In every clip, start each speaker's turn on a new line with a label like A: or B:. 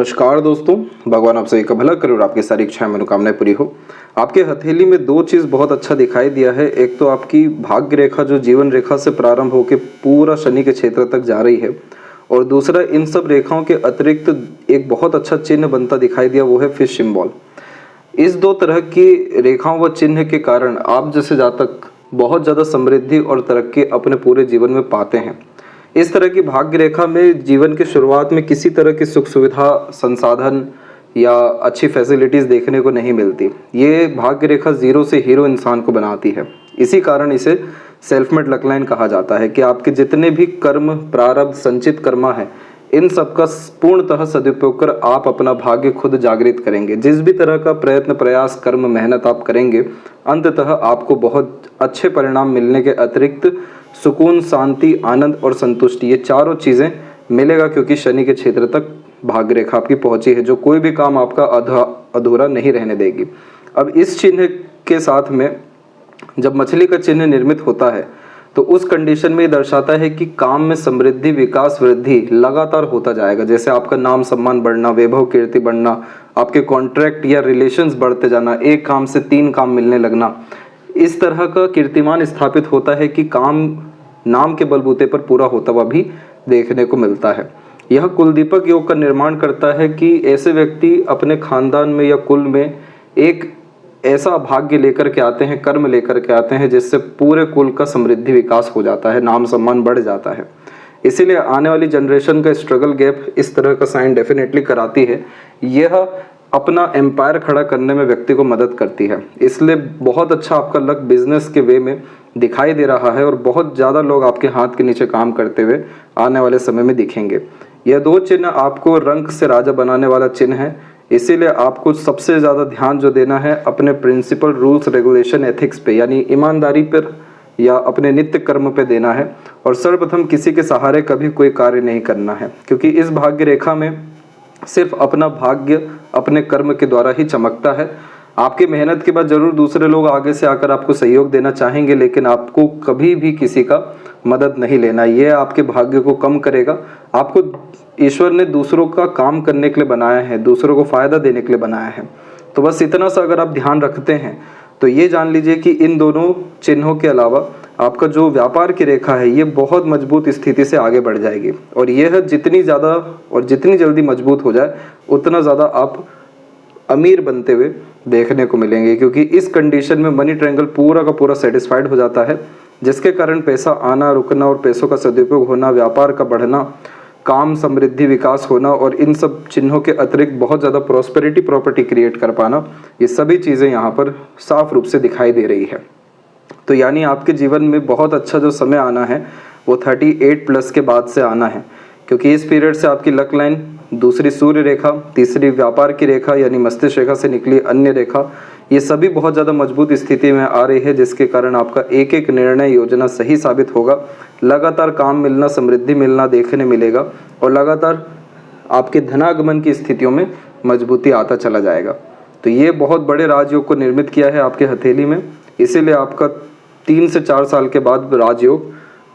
A: नमस्कार दोस्तों, भगवान आप सभी का भला करे और आपकी सारी इच्छाएं मनोकामनाएं पूरी हो। आपके हथेली में दो चीज़ बहुत अच्छा दिखाई दिया है। एक तो आपकी भाग्य रेखा जो जीवन रेखा से प्रारंभ होकर पूरा शनि के क्षेत्र तक जा रही है, और दूसरा इन सब रेखाओं के अतिरिक्त एक बहुत अच्छा चिन्ह बनता दिखाई दिया, वो है फिश सिंबल। इस दो तरह की रेखाओं व चिन्ह के कारण आप जैसे जातक बहुत ज़्यादा समृद्धि और तरक्की अपने पूरे जीवन में पाते हैं। इस तरह की भाग्य रेखा में जीवन की शुरुआत में किसी तरह की सुख सुविधा, संसाधन या अच्छी फैसिलिटीज़ देखने को नहीं मिलती। ये भाग्य रेखा जीरो से हीरो इंसान को बनाती है। इसी कारण इसे सेल्फ मेड लक लाइन कहा जाता है कि आपके जितने भी कर्म, प्रारब्ध, संचित कर्मा है, इन सब का पूर्णतः सदुपयोग कर आप अपना भाग्य खुद जागृत करेंगे। जिस भी तरह का प्रयत्न, प्रयास, कर्म, मेहनत आप करेंगे, अंततः आपको बहुत अच्छे परिणाम मिलने के अतिरिक्त सुकून, शांति, आनंद और संतुष्टि, ये चारों चीज़ें मिलेगा, क्योंकि शनि के क्षेत्र तक भाग्य रेखा आपकी पहुंची है, जो कोई भी काम आपका अधूरा नहीं रहने देगी। अब इस चिन्ह के साथ में जब मछली का चिन्ह निर्मित होता है तो उस कंडीशन में ये दर्शाता है कि काम में समृद्धि, विकास, वृद्धि लगातार होता जाएगा। जैसे आपका नाम सम्मान बढ़ना, वैभव कीर्ति बढ़ना, आपके कॉन्ट्रैक्ट या रिलेशंस बढ़ते जाना, एक काम से 3 काम मिलने लगना, इस तरह का कीर्तिमान स्थापित होता है कि काम नाम के बलबूते पर पूरा होता हुआ भी देखने को मिलता है। यह कुलदीपक योग का निर्माण करता है कि ऐसे व्यक्ति अपने खानदान में या कुल में एक ऐसा भाग्य लेकर के आते हैं, कर्म लेकर के आते हैं, जिससे पूरे कुल का समृद्धि विकास हो जाता है, नाम सम्मान बढ़ जाता है। इसीलिए आने वाली जनरेशन का स्ट्रगल गैप इस तरह का साइन डेफिनेटली कराती है। यह अपना एम्पायर खड़ा करने में व्यक्ति को मदद करती है। इसलिए बहुत अच्छा आपका लक बिजनेस के वे में दिखाई दे रहा है और बहुत ज़्यादा लोग आपके हाथ के नीचे काम करते हुए आने वाले समय में दिखेंगे। यह दो चिन्ह आपको रंक से राजा बनाने वाला चिन्ह है। इसीलिए आपको सबसे ज़्यादा ध्यान जो देना है अपने प्रिंसिपल, रूल्स, रेगुलेशन, एथिक्स पे, यानी ईमानदारी पर या अपने नित्य कर्म पे देना है। और सर्वप्रथम किसी के सहारे कभी कोई कार्य नहीं करना है, क्योंकि इस भाग्य रेखा में सिर्फ अपना भाग्य अपने कर्म के द्वारा ही चमकता है। आपकी मेहनत के बाद जरूर दूसरे लोग आगे से आकर आपको सहयोग देना चाहेंगे, लेकिन आपको कभी भी किसी का मदद नहीं लेना। यह आपके भाग्य को कम करेगा। आपको ईश्वर ने दूसरों का काम करने के लिए बनाया है, दूसरों को फायदा देने के लिए बनाया है। तो बस इतना सा अगर आप ध्यान रखते हैं तो ये जान लीजिए कि इन दोनों चिन्हों के अलावा आपका जो व्यापार की रेखा है, ये बहुत मजबूत स्थिति से आगे बढ़ जाएगी। और यह जितनी ज़्यादा और जितनी जल्दी मजबूत हो जाए, उतना ज़्यादा आप अमीर बनते हुए देखने को मिलेंगे, क्योंकि इस कंडीशन में मनी ट्रायंगल पूरा का पूरा सेटिस्फाइड हो जाता है, जिसके कारण पैसा आना, रुकना और पैसों का सदुपयोग होना, व्यापार का बढ़ना, काम, समृद्धि, विकास होना और इन सब चिन्हों के अतिरिक्त बहुत ज़्यादा प्रॉस्पेरिटी, प्रॉपर्टी क्रिएट कर पाना, ये सभी चीज़ें यहाँ पर साफ रूप से दिखाई दे रही है। तो यानी आपके जीवन में बहुत अच्छा जो समय आना है वो 38+ के बाद से आना है, क्योंकि इस पीरियड से आपकी लक लाइन, दूसरी सूर्य रेखा, तीसरी व्यापार की रेखा यानी मस्तिष्क रेखा से निकली अन्य रेखा, ये सभी बहुत ज़्यादा मजबूत स्थिति में आ रही है, जिसके कारण आपका एक एक निर्णय, योजना सही साबित होगा। लगातार काम मिलना, समृद्धि मिलना देखने मिलेगा और लगातार आपके धनागमन की स्थितियों में मजबूती आता चला जाएगा। तो ये बहुत बड़े राजयोग को निर्मित किया है आपके हथेली में। इसीलिए आपका 3 से 4 साल के बाद राजयोग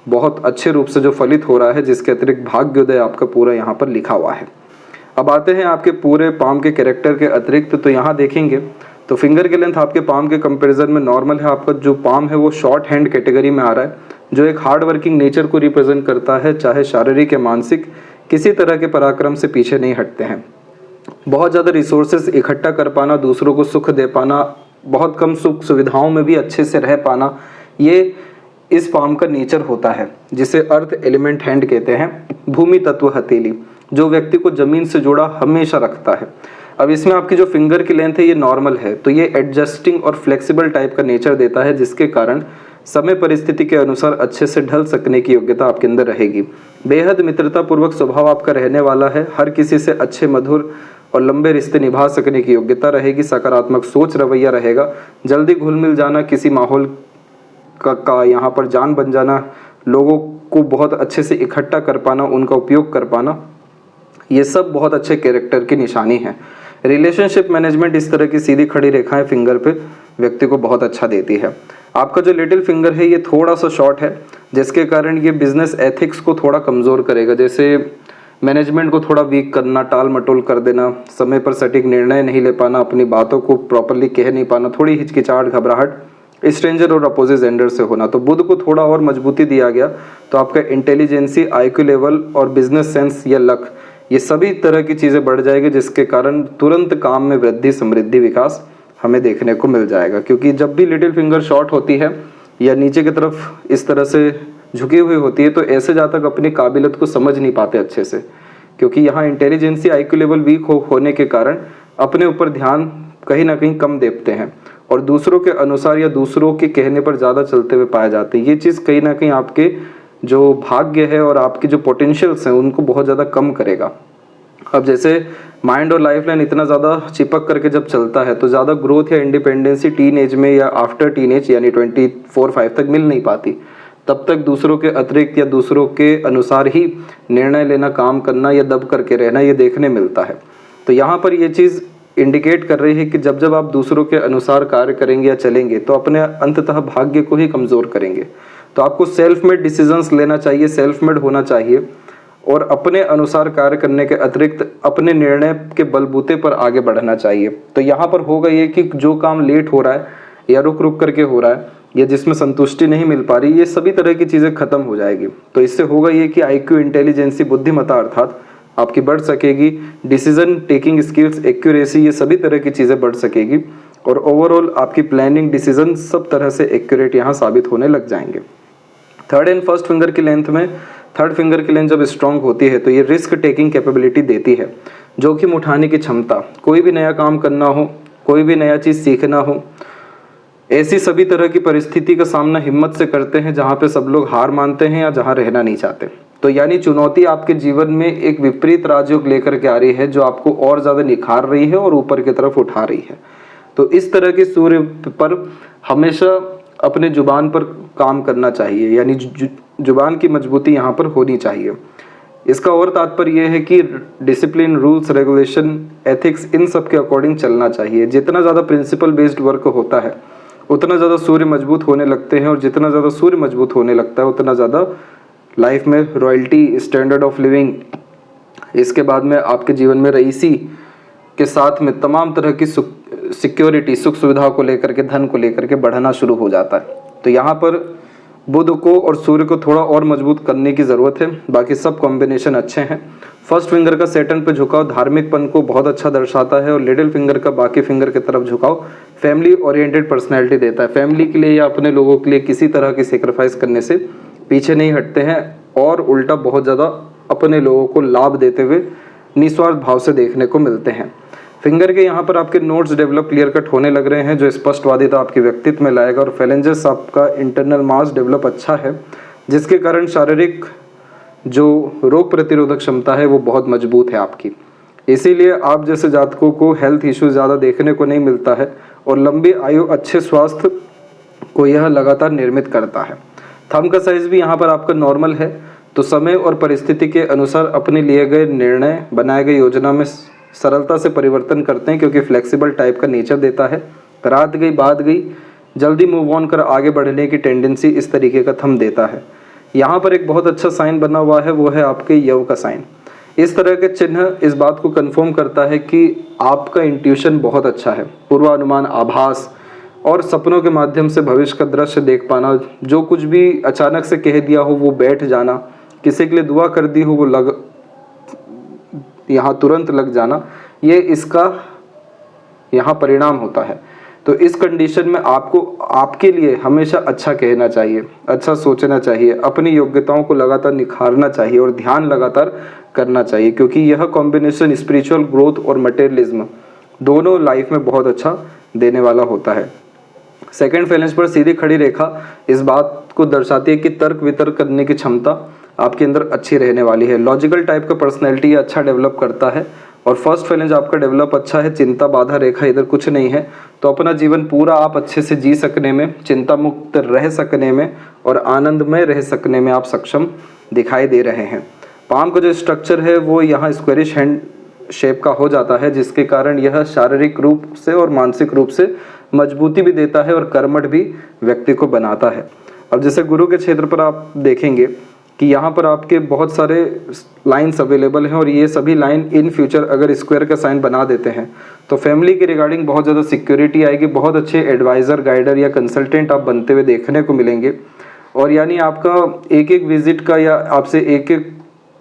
A: बहुत अच्छे रूप से जो फलित हो रहा है, जिसके अतिरिक्त भाग्योदय आपका पूरा यहाँ पर लिखा हुआ है। अब आते हैं आपके पूरे पाम के कैरेक्टर के अतिरिक्त। तो यहाँ देखेंगे तो फिंगर के लेंथ आपके पाम के कंपैरिजन में नॉर्मल है। आपका जो पाम है वो शॉर्ट हैंड कैटेगरी में आ रहा है, जो एक हार्ड वर्किंग नेचर को रिप्रेजेंट करता है। चाहे शारीरिक या मानसिक, किसी तरह के पराक्रम से पीछे नहीं हटते हैं। बहुत ज़्यादा रिसोर्सेज इकट्ठा कर पाना, दूसरों को सुख दे पाना, बहुत कम सुख सुविधाओं में भी अच्छे से रह पाना, ये इस पाम का नेचर होता है, जिसे अर्थ एलिमेंट हैंड कहते हैं। भूमि तत्व हथेली जो व्यक्ति को जमीन से जुड़ा हमेशा रखता है। अब इसमें आपकी जो फिंगर की लेंथ है ये नॉर्मल है, तो ये एडजस्टिंग और फ्लेक्सिबल टाइप का नेचर देता है, जिसके कारण समय परिस्थिति के अनुसार अच्छे से ढल सकने की योग्यता आपके अंदर रहेगी। बेहद मित्रतापूर्वक स्वभाव आपका रहने वाला है। हर किसी से अच्छे, मधुर और लंबे रिश्ते निभा सकने की योग्यता रहेगी। सकारात्मक सोच, रवैया रहेगा। जल्दी घुल मिल जाना, किसी माहौल का यहाँ पर जान बन जाना, लोगों को बहुत अच्छे से इकट्ठा कर पाना, उनका उपयोग कर पाना, ये सब बहुत अच्छे कैरेक्टर की निशानी है। रिलेशनशिप मैनेजमेंट इस तरह की सीधी खड़ी रेखाएं फिंगर पे व्यक्ति को बहुत अच्छा देती है। आपका जो लिटिल फिंगर है ये थोड़ा सा शॉर्ट है, जिसके कारण ये बिजनेस एथिक्स को थोड़ा कमज़ोर करेगा। जैसे मैनेजमेंट को थोड़ा वीक करना, टाल मटोल कर देना, समय पर सटीक निर्णय नहीं ले पाना, अपनी बातों को प्रॉपरली कह नहीं पाना, थोड़ी हिचकिचाहट, घबराहट, स्ट्रेंजर और अपोजिट जेंडर से होना। तो बुध को थोड़ा और मजबूती दिया गया तो आपका इंटेलिजेंसी, आईक्यू लेवल और बिजनेस सेंस या लक, ये सभी तरह की चीज़ें बढ़ जाएगी, जिसके कारण तुरंत काम में वृद्धि, समृद्धि, विकास हमें देखने को मिल जाएगा। क्योंकि जब भी लिटिल फिंगर शॉर्ट होती है या नीचे की तरफ इस तरह से झुकी हुई होती है तो ऐसे जातक अपनी काबिलियत को समझ नहीं पाते अच्छे से, क्योंकि यहाँ इंटेलिजेंसी, आईक्यू लेवल वीक होने के कारण अपने ऊपर ध्यान कहीं ना कहीं कम देते हैं और दूसरों के अनुसार या दूसरों के कहने पर ज़्यादा चलते हुए पाए जाते हैं। ये चीज़ कहीं ना कहीं आपके जो भाग्य है और आपके जो पोटेंशियल्स हैं उनको बहुत ज़्यादा कम करेगा। अब जैसे माइंड और लाइफ लाइन इतना ज़्यादा चिपक करके जब चलता है तो ज़्यादा ग्रोथ या इंडिपेंडेंसी टीन एज में या आफ्टर टीन एज यानी 24-5 तक मिल नहीं पाती। तब तक दूसरों के अतिरिक्त या दूसरों के अनुसार ही निर्णय लेना, काम करना या दब करके रहना, ये देखने मिलता है। तो यहाँ पर ये चीज़ इंडिकेट कर रही है कि जब जब आप दूसरों के अनुसार कार्य करेंगे या चलेंगे तो अपने अंततः भाग्य को ही कमज़ोर करेंगे। तो आपको सेल्फ मेड डिसीजंस लेना चाहिए, सेल्फ मेड होना चाहिए और अपने अनुसार कार्य करने के अतिरिक्त अपने निर्णय के बलबूते पर आगे बढ़ना चाहिए। तो यहाँ पर होगा ये कि जो काम लेट हो रहा है या रुक रुक करके हो रहा है या जिसमें संतुष्टि नहीं मिल पा रही, ये सभी तरह की चीज़ें खत्म हो जाएगी। तो इससे होगा ये कि आईक्यू, इंटेलिजेंसी, बुद्धिमत्ता अर्थात आपकी बढ़ सकेगी, डिसीजन टेकिंग स्किल्स, एक्यूरेसी, ये सभी तरह की चीज़ें बढ़ सकेगी और ओवरऑल आपकी प्लानिंग, डिसीजन सब तरह से एक्यूरेट यहाँ साबित होने लग जाएंगे। थर्ड एंड फर्स्ट फिंगर की लेंथ में, थर्ड फिंगर की लेंथ जब स्ट्रांग होती है तो ये रिस्क टेकिंग कैपेबिलिटी देती है, जोखिम उठाने की क्षमता। कोई भी नया काम करना हो, कोई भी नया चीज़ सीखना हो, ऐसी सभी तरह की परिस्थिति का सामना हिम्मत से करते हैं जहाँ पे सब लोग हार मानते हैं या जहाँ रहना नहीं चाहते। तो यानी चुनौती आपके जीवन में एक विपरीत राजयोग लेकर के आ रही है जो आपको और ज़्यादा निखार रही है और ऊपर की तरफ उठा रही है। तो इस तरह के सूर्य पर हमेशा अपने जुबान पर काम करना चाहिए, यानी जुबान की मजबूती यहाँ पर होनी चाहिए। इसका और तात्पर्य यह है कि डिसिप्लिन, रूल्स, रेगुलेशन, एथिक्स, इन सब के अकॉर्डिंग चलना चाहिए। जितना ज़्यादा प्रिंसिपल बेस्ड वर्क होता है उतना ज़्यादा सूर्य मजबूत होने लगते हैं और जितना ज़्यादा सूर्य मजबूत होने लगता है उतना ज़्यादा लाइफ में रॉयल्टी, स्टैंडर्ड ऑफ लिविंग, इसके बाद में आपके जीवन में रईसी के साथ में तमाम तरह की सिक्योरिटी, सुख सुविधा को लेकर के, धन को लेकर के बढ़ना शुरू हो जाता है। तो यहाँ पर बुध को और सूर्य को थोड़ा और मजबूत करने की ज़रूरत है, बाकी सब कॉम्बिनेशन अच्छे हैं। फर्स्ट फिंगर का सैटर्न पे झुकाव धार्मिकपन को बहुत अच्छा दर्शाता है और लिटिल फिंगर का बाकी फिंगर की तरफ झुकाव फैमिली ओरिएंटेड पर्सनैलिटी देता है। फैमिली के लिए या अपने लोगों के लिए किसी तरह की सेक्रीफाइस करने से पीछे नहीं हटते हैं और उल्टा बहुत ज़्यादा अपने लोगों को लाभ देते हुए निस्वार्थ भाव से देखने को मिलते हैं। फिंगर के यहाँ पर आपके नोट्स डेवलप, क्लियर कट होने लग रहे हैं जो स्पष्टवादिता आपके व्यक्तित्व में लाएगा और फैलेंजेस, आपका इंटरनल मास डेवलप अच्छा है जिसके कारण शारीरिक जो रोग प्रतिरोधक क्षमता है वो बहुत मजबूत है आपकी। इसीलिए आप जैसे जातकों को हेल्थ इश्यूज ज़्यादा देखने को नहीं मिलता है और लंबी आयु, अच्छे स्वास्थ्य को यह लगातार निर्मित करता है। थंब का साइज भी यहाँ पर आपका नॉर्मल है, तो समय और परिस्थिति के अनुसार अपने लिए गए निर्णय, बनाए गए योजना में सरलता से परिवर्तन करते हैं क्योंकि फ्लेक्सिबल टाइप का नेचर देता है। रात गई बात गई, जल्दी मूव ऑन कर आगे बढ़ने की टेंडेंसी इस तरीके का थंब देता है। यहाँ पर एक बहुत अच्छा साइन बना हुआ है, वो है आपके यव का साइन। इस तरह के चिन्ह इस बात को कंफर्म करता है कि आपका इंट्यूशन बहुत अच्छा है। पूर्वानुमान, आभास और सपनों के माध्यम से भविष्य का दृश्य देख पाना, जो कुछ भी अचानक से कह दिया हो वो बैठ जाना, किसी के लिए दुआ कर दी हो वो यहाँ तुरंत लग जाना, ये इसका यहाँ परिणाम होता है। तो इस कंडीशन में आपको आपके लिए हमेशा अच्छा कहना चाहिए, अच्छा सोचना चाहिए, अपनी योग्यताओं को लगातार निखारना चाहिए और ध्यान लगातार करना चाहिए, क्योंकि यह कॉम्बिनेशन स्पिरिचुअल ग्रोथ और मटेरियलिज्म दोनों लाइफ में बहुत अच्छा देने वाला होता है। सेकंड फैलेंज पर सीधी खड़ी रेखा इस बात को दर्शाती है कि तर्क वितर्क करने की क्षमता आपके अंदर अच्छी रहने वाली है। लॉजिकल टाइप का पर्सनैलिटी अच्छा डेवलप करता है और फर्स्ट फैलेंज आपका डेवलप अच्छा है। चिंता, बाधा रेखा इधर कुछ नहीं है, तो अपना जीवन पूरा आप अच्छे से जी सकने में, चिंता मुक्त रह सकने में और आनंदमय रह सकने में आप सक्षम दिखाई दे रहे हैं। पाम का जो स्ट्रक्चर है वो यहाँ स्क्वेरिश हैंड शेप का हो जाता है, जिसके कारण यह शारीरिक रूप से और मानसिक रूप से मजबूती भी देता है और कर्मठ भी व्यक्ति को बनाता है। अब जैसे गुरु के क्षेत्र पर आप देखेंगे कि यहाँ पर आपके बहुत सारे लाइंस अवेलेबल हैं और ये सभी लाइन इन फ्यूचर अगर स्क्वायर का साइन बना देते हैं तो फैमिली के रिगार्डिंग बहुत ज़्यादा सिक्योरिटी आएगी, बहुत अच्छे एडवाइज़र, गाइडर या कंसल्टेंट आप बनते हुए देखने को मिलेंगे। और यानी आपका एक एक विजिट का या आपसे एक एक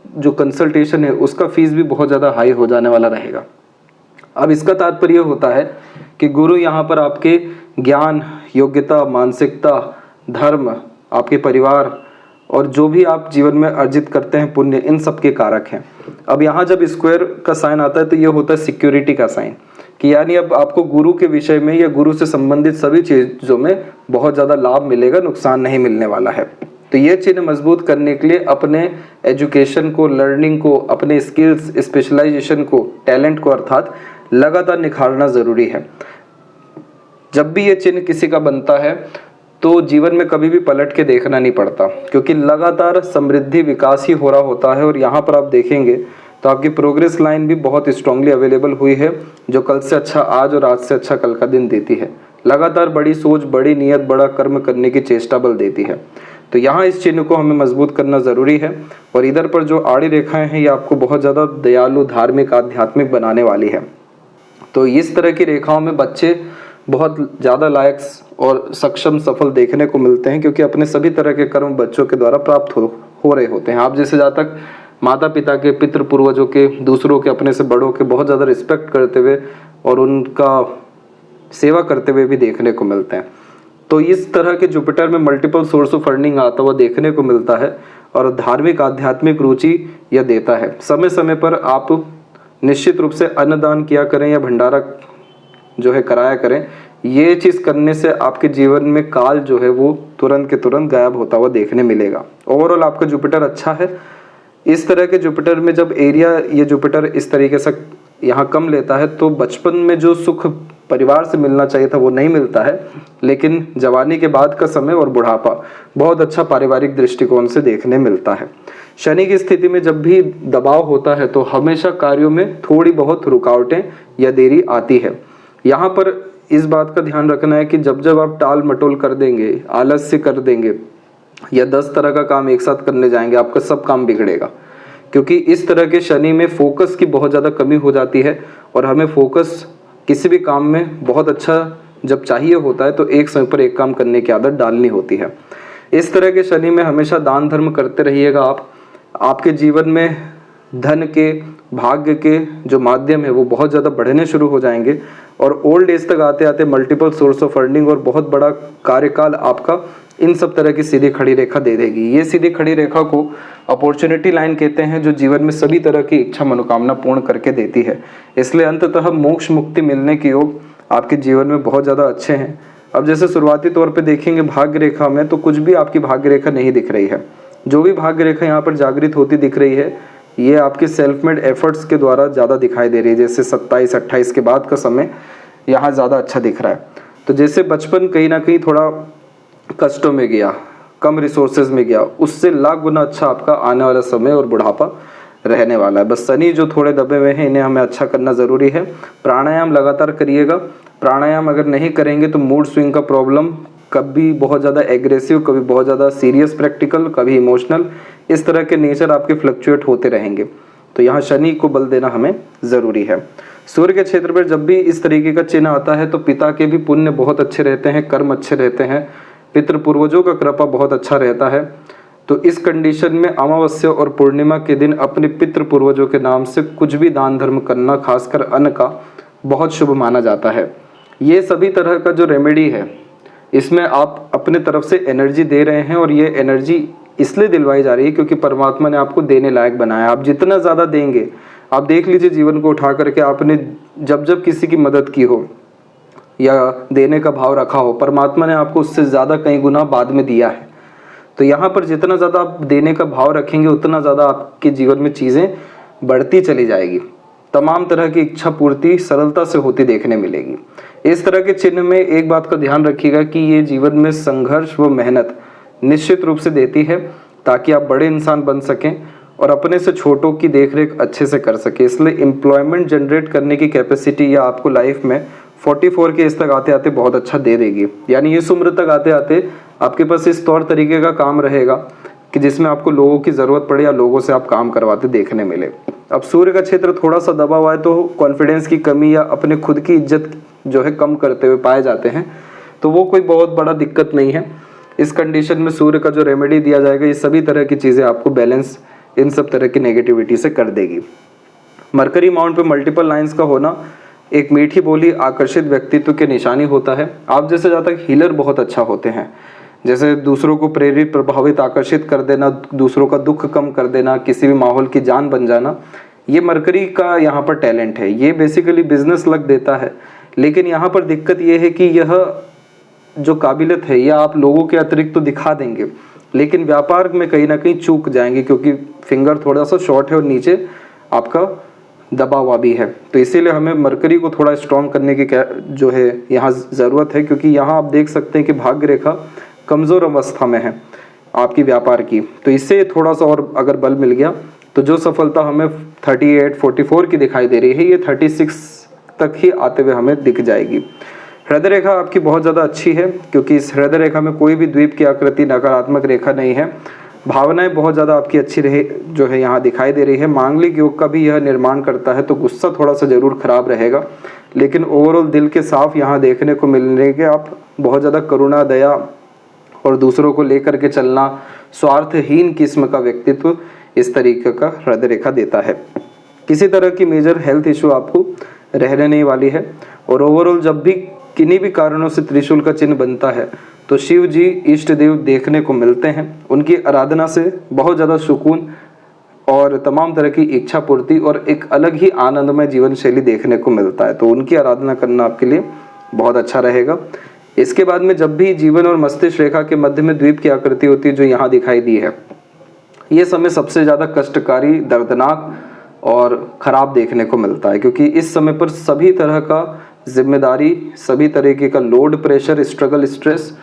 A: जो कंसल्टेशन है उसका फीस भी बहुत ज़्यादा हाई हो जाने वाला रहेगा। अब इसका तात्पर्य होता है कि गुरु यहाँ पर आपके ज्ञान, योग्यता, मानसिकता, धर्म, आपके परिवार और जो भी आप जीवन में अर्जित करते हैं पुण्य, इन सब के कारक हैं। अब यहाँ जब स्क्वायर का साइन आता है तो ये होता है सिक्योरिटी का साइन, कि यानी अब आपको गुरु के विषय में या गुरु से संबंधित सभी चीज़ों में बहुत ज़्यादा लाभ मिलेगा, नुकसान नहीं मिलने वाला है। तो ये चिन्ह मजबूत करने के लिए अपने एजुकेशन को, लर्निंग को, अपने स्किल्स, स्पेशलाइजेशन को, टैलेंट को अर्थात लगातार निखारना ज़रूरी है। जब भी ये चिन्ह किसी का बनता है तो जीवन में कभी भी पलट के देखना नहीं पड़ता, क्योंकि लगातार समृद्धि, विकास ही हो रहा होता है। और यहाँ पर आप देखेंगे तो आपकी प्रोग्रेस लाइन भी बहुत स्ट्रांगली अवेलेबल हुई है, जो कल से अच्छा आज और आज से अच्छा कल का दिन देती है। लगातार बड़ी सोच, बड़ी नीयत, बड़ा कर्म करने की चेष्टा बल देती है। तो यहाँ इस चिन्ह को हमें मजबूत करना ज़रूरी है। और इधर पर जो आड़ी रेखाएं हैं ये आपको बहुत ज़्यादा दयालु, धार्मिक, आध्यात्मिक बनाने वाली है। तो इस तरह की रेखाओं में बच्चे बहुत ज़्यादा लायक और सक्षम, सफल देखने को मिलते हैं, क्योंकि अपने सभी तरह के कर्म बच्चों के द्वारा प्राप्त हो रहे होते हैं। आप जैसे जहाँ तक माता पिता के, पितृ पूर्वजों के, दूसरों के, अपने से बड़ों के बहुत ज़्यादा रिस्पेक्ट करते हुए और उनका सेवा करते हुए भी देखने को मिलते हैं। तो इस तरह के जुपिटर में मल्टीपल सोर्स ऑफ अर्निंग आता हुआ देखने को मिलता है और धार्मिक, आध्यात्मिक रुचि यह देता है। समय समय पर आप निश्चित रूप से अन्नदान किया करें या भंडारा जो है कराया करें। ये चीज़ करने से आपके जीवन में काल जो है वो तुरंत के तुरंत गायब होता हुआ देखने मिलेगा। ओवरऑल आपका जुपिटर अच्छा है। इस तरह के जुपिटर में जब एरिया ये जुपिटर इस तरीके से यहाँ कम लेता है तो बचपन में जो सुख परिवार से मिलना चाहिए था वो नहीं मिलता है, लेकिन जवानी के बाद का समय और बुढ़ापा बहुत अच्छा पारिवारिक दृष्टिकोण से देखने मिलता है। शनि की स्थिति में जब भी दबाव होता है तो हमेशा कार्यों में थोड़ी बहुत रुकावटें या देरी आती है। यहाँ पर इस बात का ध्यान रखना है कि जब जब आप टाल मटोल कर देंगे, आलस्य कर देंगे या 10 तरह का काम एक साथ करने जाएंगे, आपका सब काम बिगड़ेगा। क्योंकि इस तरह के शनि में फोकस की बहुत ज़्यादा कमी हो जाती है और हमें फोकस किसी भी काम में बहुत अच्छा जब चाहिए होता है तो एक समय पर एक काम करने की आदत डालनी होती है। इस तरह के शनि में हमेशा दान धर्म करते रहिएगा आप। आपके जीवन में धन के, भाग्य के जो माध्यम है वो बहुत ज़्यादा बढ़ने शुरू हो जाएंगे और ओल्ड एज तक आते आते मल्टीपल सोर्स ऑफ अर्निंग और बहुत बड़ा कार्यकाल आपका इन सब तरह की सीधी खड़ी रेखा दे देगी। ये सीधी खड़ी रेखा को अपॉर्चुनिटी लाइन कहते हैं, जो जीवन में सभी तरह की इच्छा मनोकामना पूर्ण करके देती है। इसलिए अंततः मोक्ष मुक्ति मिलने के योग आपके जीवन में बहुत ज़्यादा अच्छे हैं। अब जैसे शुरुआती तौर पे देखेंगे भाग्य रेखा में तो कुछ भी आपकी भाग्य रेखा नहीं दिख रही है। जो भी भाग्य रेखा यहाँ पर जागृत होती दिख रही है ये आपके सेल्फ मेड एफर्ट्स के द्वारा ज़्यादा दिखाई दे रही है। जैसे 27-28 के बाद का समय यहाँ ज़्यादा अच्छा दिख रहा है। तो जैसे बचपन कहीं ना कहीं थोड़ा कष्टों में गया, कम रिसोर्सेज में गया, उससे लाख गुना अच्छा आपका आने वाला समय और बुढ़ापा रहने वाला है। बस शनि जो थोड़े दबे हुए हैं इन्हें हमें अच्छा करना ज़रूरी है। प्राणायाम लगातार करिएगा। प्राणायाम अगर नहीं करेंगे तो मूड स्विंग का प्रॉब्लम, कभी बहुत ज़्यादा एग्रेसिव, कभी बहुत ज़्यादा सीरियस प्रैक्टिकल, कभी इमोशनल, इस तरह के नेचर आपके फ्लक्चुएट होते रहेंगे। तो यहाँ शनि को बल देना हमें ज़रूरी है। सूर्य के क्षेत्र पर जब भी इस तरीके का चिन्ह आता है तो पिता के भी पुण्य बहुत अच्छे रहते हैं, कर्म अच्छे रहते हैं, पितृ पूर्वजों का कृपा बहुत अच्छा रहता है। तो इस कंडीशन में अमावस्या और पूर्णिमा के दिन अपने पितृ पूर्वजों के नाम से कुछ भी दान धर्म करना, खासकर अन्न का, बहुत शुभ माना जाता है। ये सभी तरह का जो रेमेडी है इसमें आप अपने तरफ से एनर्जी दे रहे हैं और ये एनर्जी इसलिए दिलवाई जा रही है क्योंकि परमात्मा ने आपको देने लायक बनाया। आप जितना ज़्यादा देंगे, आप देख लीजिए जीवन को उठा करके आपने जब जब किसी की मदद की हो या देने का भाव रखा हो, परमात्मा ने आपको उससे ज़्यादा कई गुना बाद में दिया है। तो यहाँ पर जितना ज़्यादा आप देने का भाव रखेंगे उतना ज़्यादा आपके जीवन में चीज़ें बढ़ती चली जाएगी। तमाम तरह की इच्छा पूर्ति सरलता से होती देखने मिलेगी। इस तरह के चिन्ह में एक बात का ध्यान रखिएगा कि ये जीवन में संघर्ष व मेहनत निश्चित रूप से देती है ताकि आप बड़े इंसान बन सकें और अपने से छोटों की देखरेख अच्छे से कर सके। इसलिए एम्प्लॉयमेंट जनरेट करने की कैपेसिटी या आपको लाइफ में 44 के एज तक आते आते बहुत अच्छा दे देगी। यानी इस उम्र तक आते आते आपके पास इस तौर तरीके का काम रहेगा कि जिसमें आपको लोगों की ज़रूरत पड़े या लोगों से आप काम करवाते देखने मिले। अब सूर्य का क्षेत्र थोड़ा सा दबा हुआ है तो कॉन्फिडेंस की कमी या अपने खुद की इज्जत जो है कम करते हुए पाए जाते हैं, तो वो कोई बहुत बड़ा दिक्कत नहीं है। इस कंडीशन में सूर्य का जो रेमेडी दिया जाएगा, ये सभी तरह की चीज़ें आपको बैलेंस इन सब तरह की नेगेटिविटी से कर देगी। मरकरी माउंट पे मल्टीपल लाइंस का होना एक मीठी बोली आकर्षित व्यक्तित्व के निशानी होता है। आप जैसे जातक हीलर बहुत अच्छा होते हैं, जैसे दूसरों को प्रेरित, प्रभावित, आकर्षित कर देना, दूसरों का दुख कम कर देना, किसी भी माहौल की जान बन जाना, ये मरकरी का यहाँ पर टैलेंट है। ये बेसिकली बिजनेस लग देता है, लेकिन यहाँ पर दिक्कत ये है कि यह जो काबिलियत है यह आप लोगों के अतिरिक्त तो दिखा देंगे, लेकिन व्यापार में कहीं ना कहीं चूक जाएंगे, क्योंकि फिंगर थोड़ा सा शॉर्ट है और नीचे आपका दबा हुआ भी है। तो इसीलिए हमें मरकरी को थोड़ा स्ट्रॉन्ग करने की जो है यहाँ ज़रूरत है, क्योंकि यहाँ आप देख सकते हैं कि भाग्य रेखा कमज़ोर अवस्था में है आपकी व्यापार की। तो इससे थोड़ा सा और अगर बल मिल गया तो जो सफलता हमें 38, 44 की दिखाई दे रही है, ये 36 तक ही आते हुए हमें दिख जाएगी। हृदय रेखा आपकी बहुत ज़्यादा अच्छी है, क्योंकि इस हृदय रेखा में कोई भी द्वीप की आकृति, नकारात्मक रेखा नहीं है। भावनाएं बहुत ज़्यादा आपकी अच्छी रहे जो है यहाँ दिखाई दे रही है। मांगलिक योग का भी यह निर्माण करता है, तो गुस्सा थोड़ा सा ज़रूर खराब रहेगा, लेकिन ओवरऑल दिल के साफ यहाँ देखने को मिलने के आप बहुत ज़्यादा करुणा, दया और दूसरों को लेकर के चलना, स्वार्थहीन किस्म का व्यक्तित्व इस तरीके का हृदय रेखा देता है। किसी तरह की मेजर हेल्थ इशू आपको रहने नहीं वाली है। और ओवरऑल जब भी किन्हीं भी कारणों से त्रिशूल का चिन्ह बनता है तो शिव जी इष्ट देव देखने को मिलते हैं। उनकी आराधना से बहुत ज़्यादा सुकून और तमाम तरह की इच्छा पूर्ति और एक अलग ही आनंदमय जीवन शैली देखने को मिलता है, तो उनकी आराधना करना आपके लिए बहुत अच्छा रहेगा। इसके बाद में जब भी जीवन और मस्तिष्क रेखा के मध्य में द्वीप की आकृति होती है जो यहाँ दिखाई दी है, ये समय सबसे ज़्यादा कष्टकारी, दर्दनाक और ख़राब देखने को मिलता है, क्योंकि इस समय पर सभी तरह का जिम्मेदारी, सभी तरीके का लोड, प्रेशर, स्ट्रगल, स्ट्रेस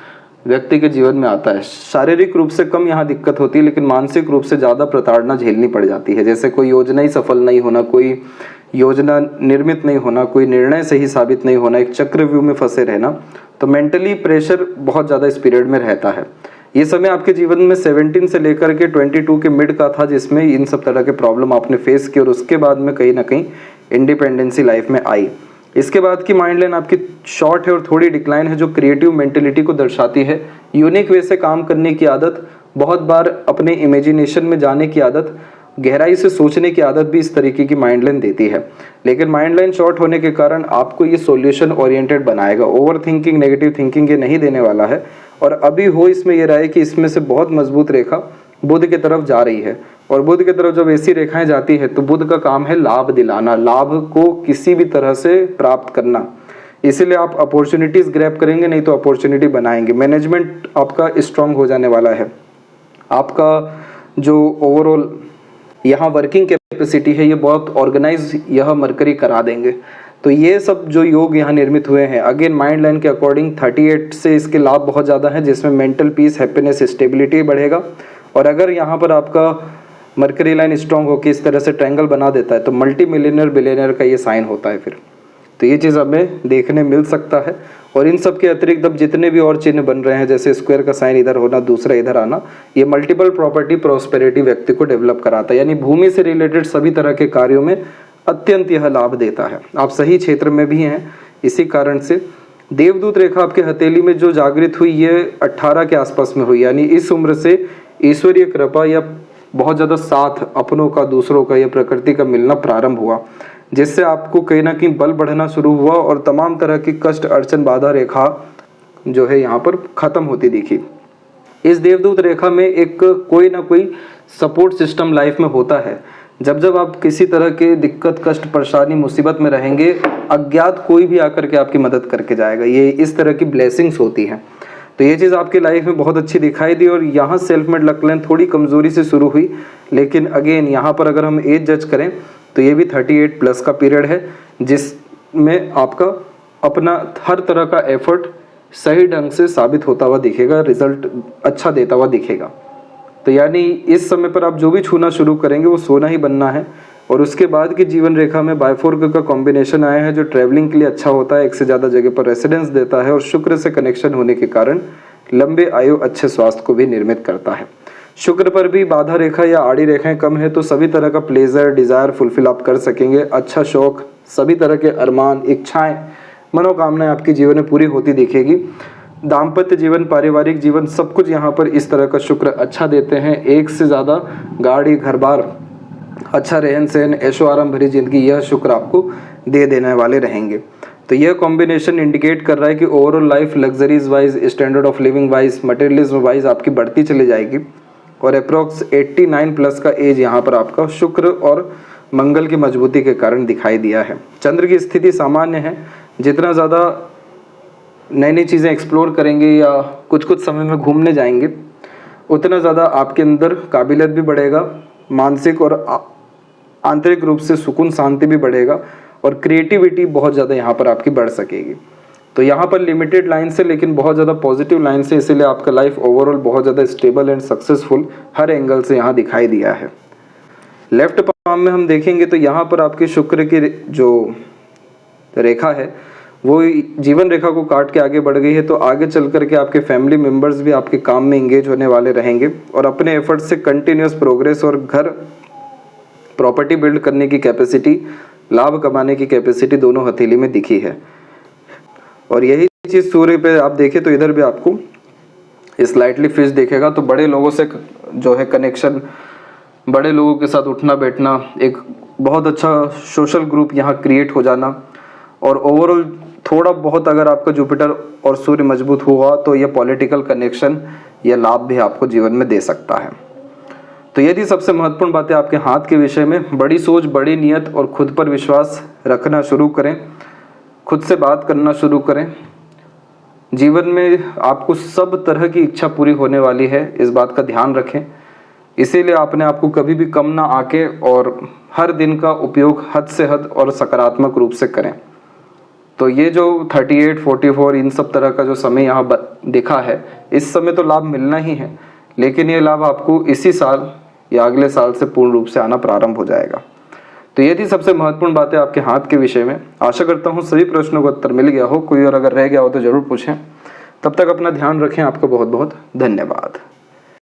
A: व्यक्ति के जीवन में आता है। शारीरिक रूप से कम यहाँ दिक्कत होती है, लेकिन मानसिक रूप से ज़्यादा प्रताड़ना झेलनी पड़ जाती है। जैसे कोई योजना ही सफल नहीं होना, कोई योजना निर्मित नहीं होना, कोई निर्णय सही साबित नहीं होना, एक चक्रव्यूह में फंसे रहना, तो मेंटली प्रेशर बहुत ज़्यादा इस पीरियड में रहता है। ये समय आपके जीवन में 17 से लेकर के 22 के मिड का था, जिसमें इन सब तरह के प्रॉब्लम आपने फेस किए और उसके बाद में कहीं ना कहीं इंडिपेंडेंसी लाइफ में आई। इसके बाद की माइंड लाइन आपकी शॉर्ट है और थोड़ी डिक्लाइन है, जो क्रिएटिव मेंटेलिटी को दर्शाती है। यूनिक वे से काम करने की आदत, बहुत बार अपने इमेजिनेशन में जाने की आदत, गहराई से सोचने की आदत भी इस तरीके की माइंड लाइन देती है। लेकिन माइंड लाइन शॉर्ट होने के कारण आपको ये सॉल्यूशन ओरिएंटेड बनाएगा। ओवर थिंकिंग, नेगेटिव थिंकिंग ये नहीं देने वाला है। और अभी हो इसमें यह रहा है कि इसमें से बहुत मजबूत रेखा बुध की तरफ जा रही है, और बुध की तरफ जब ऐसी रेखाएं जाती है तो बुध का काम है लाभ दिलाना, लाभ को किसी भी तरह से प्राप्त करना। इसीलिए आप अपॉर्चुनिटीज ग्रैब करेंगे, नहीं तो अपॉर्चुनिटी बनाएंगे। मैनेजमेंट आपका स्ट्रांग हो जाने वाला है। आपका जो ओवरऑल यहाँ वर्किंग कैपेसिटी है ये बहुत ऑर्गेनाइज यह मरकरी करा देंगे। तो ये सब जो योग यहाँ निर्मित हुए हैं, अगेन माइंड लाइन के अकॉर्डिंग 38 से इसके लाभ बहुत ज़्यादा हैं, जिसमें मेंटल पीस, हैप्पीनेस, स्टेबिलिटी बढ़ेगा। और अगर यहाँ पर आपका मरकरी लाइन स्ट्रॉन्ग होकर इस तरह से ट्रायंगल बना देता है तो मल्टी मिलियनर बिलियनर का ये साइन होता है फिर। तो ये चीज़ हमें देखने मिल सकता है। और इन सब के अतिरिक्त अब जितने भी और चिन्ह बन रहे हैं, जैसे स्क्वायर का साइन इधर होना, दूसरा इधर आना, ये मल्टीपल प्रॉपर्टी प्रॉस्पेरिटी व्यक्ति को डेवलप कराता है। यानी भूमि से रिलेटेड सभी तरह के कार्यों में अत्यंत यह लाभ देता है। आप सही क्षेत्र में भी हैं। इसी कारण से देवदूत रेखा आपके हथेली में जो जागृत हुई ये 18 के आसपास में हुई, यानी इस उम्र से ईश्वरीय कृपा या बहुत ज़्यादा साथ अपनों का, दूसरों का या प्रकृति का मिलना प्रारंभ हुआ, जिससे आपको कहीं ना कहीं बल बढ़ना शुरू हुआ और तमाम तरह की कष्ट, अड़चन, बाधा रेखा जो है यहाँ पर खत्म होती दिखी। इस देवदूत रेखा में एक कोई ना कोई सपोर्ट सिस्टम लाइफ में होता है। जब जब आप किसी तरह के दिक्कत, कष्ट, परेशानी, मुसीबत में रहेंगे, अज्ञात कोई भी आकर के आपकी मदद करके जाएगा। ये इस तरह की ब्लेसिंग्स होती हैं। तो ये चीज़ आपकी लाइफ में बहुत अच्छी दिखाई दी। और यहाँ सेल्फ मेड लक लाइन थोड़ी कमज़ोरी से शुरू हुई, लेकिन अगेन यहाँ पर अगर हम एज जज करें तो ये भी 38 प्लस का पीरियड है, जिसमें आपका अपना हर तरह का एफर्ट सही ढंग से साबित होता हुआ दिखेगा, रिजल्ट अच्छा देता हुआ दिखेगा। तो यानी इस समय पर आप जो भी छूना शुरू करेंगे वो सोना ही बनना है। और उसके बाद की जीवन रेखा में बायफोर्क का कॉम्बिनेशन आया है, जो ट्रैवलिंग के लिए अच्छा होता है, एक से ज़्यादा जगह पर रेसिडेंस देता है और शुक्र से कनेक्शन होने के कारण लंबे आयु, अच्छे स्वास्थ्य को भी निर्मित करता है। शुक्र पर भी बाधा रेखा या आड़ी रेखाएं कम है तो सभी तरह का प्लेजर डिजायर फुलफिल आप कर सकेंगे। अच्छा शौक, सभी तरह के अरमान, इच्छाएं, मनोकामनाएं आपके जीवन में पूरी होती दिखेगी। दाम्पत्य जीवन, पारिवारिक जीवन, सब कुछ यहाँ पर इस तरह का शुक्र अच्छा देते हैं। एक से ज़्यादा गाड़ी, घर बार, अच्छा रहन सहन, ऐशो आराम भरी जिंदगी, यह शुक्र आपको दे देने वाले रहेंगे। तो यह कॉम्बिनेशन इंडिकेट कर रहा है कि overall life luxuries wise, standard of living wise, materialism wise आपकी बढ़ती चली जाएगी। और अप्रोक्स 89 प्लस का एज यहाँ पर आपका शुक्र और मंगल की मजबूती के कारण दिखाई दिया है। चंद्र की स्थिति सामान्य है। जितना ज़्यादा नई नई चीज़ें एक्सप्लोर करेंगे या कुछ कुछ समय में घूमने जाएंगे, उतना ज़्यादा आपके अंदर काबिलियत भी बढ़ेगा, मानसिक और आंतरिक रूप से सुकून शांति भी बढ़ेगा और क्रिएटिविटी बहुत ज़्यादा यहाँ पर आपकी बढ़ सकेगी। तो यहाँ पर लिमिटेड लाइन से लेकिन बहुत ज़्यादा पॉजिटिव लाइन से, इसीलिए आपका लाइफ ओवरऑल बहुत ज़्यादा stable and successful her angle से यहाँ दिखाई दिया है। लेफ्ट पाम में हम देखेंगे तो यहाँ पर आपके शुक्र की जो रेखा है वो जीवन रेखा को काट के आगे बढ़ गई है। तो आगे चल कर के आपके फैमिली मेम्बर्स भी आपके काम में इंगेज होने वाले रहेंगे और अपने एफर्ट से कंटिन्यूस प्रोग्रेस और घर प्रॉपर्टी बिल्ड करने की कैपेसिटी, लाभ कमाने की कैपेसिटी दोनों हथेली में दिखी है। और यही चीज़ सूर्य पे आप देखें तो इधर भी आपको स्लाइटली फिश दिखेगा। तो बड़े लोगों से जो है कनेक्शन, बड़े लोगों के साथ उठना बैठना, एक बहुत अच्छा सोशल ग्रुप यहाँ क्रिएट हो जाना और ओवरऑल थोड़ा बहुत अगर आपका जुपिटर और सूर्य मजबूत हुआ तो यह पॉलिटिकल कनेक्शन या लाभ भी आपको जीवन में दे सकता है। तो ये थी सबसे महत्वपूर्ण बातें आपके हाथ के विषय में। बड़ी सोच, बड़ी नियत और खुद पर विश्वास रखना शुरू करें, खुद से बात करना शुरू करें। जीवन में आपको सब तरह की इच्छा पूरी होने वाली है, इस बात का ध्यान रखें। इसीलिए आपने आपको कभी भी कम ना आके और हर दिन का उपयोग हद से हद और सकारात्मक रूप से करें। तो ये जो 38, 44 इन सब तरह का जो समय यहाँ दिखा है, इस समय तो लाभ मिलना ही है, लेकिन ये लाभ आपको इसी साल या अगले साल से पूर्ण रूप से आना प्रारंभ हो जाएगा। तो ये थी सबसे महत्वपूर्ण बातें आपके हाथ के विषय में। आशा करता हूँ सभी प्रश्नों का उत्तर मिल गया हो। कोई और अगर रह गया हो तो ज़रूर पूछें। तब तक अपना ध्यान रखें। आपका बहुत बहुत धन्यवाद।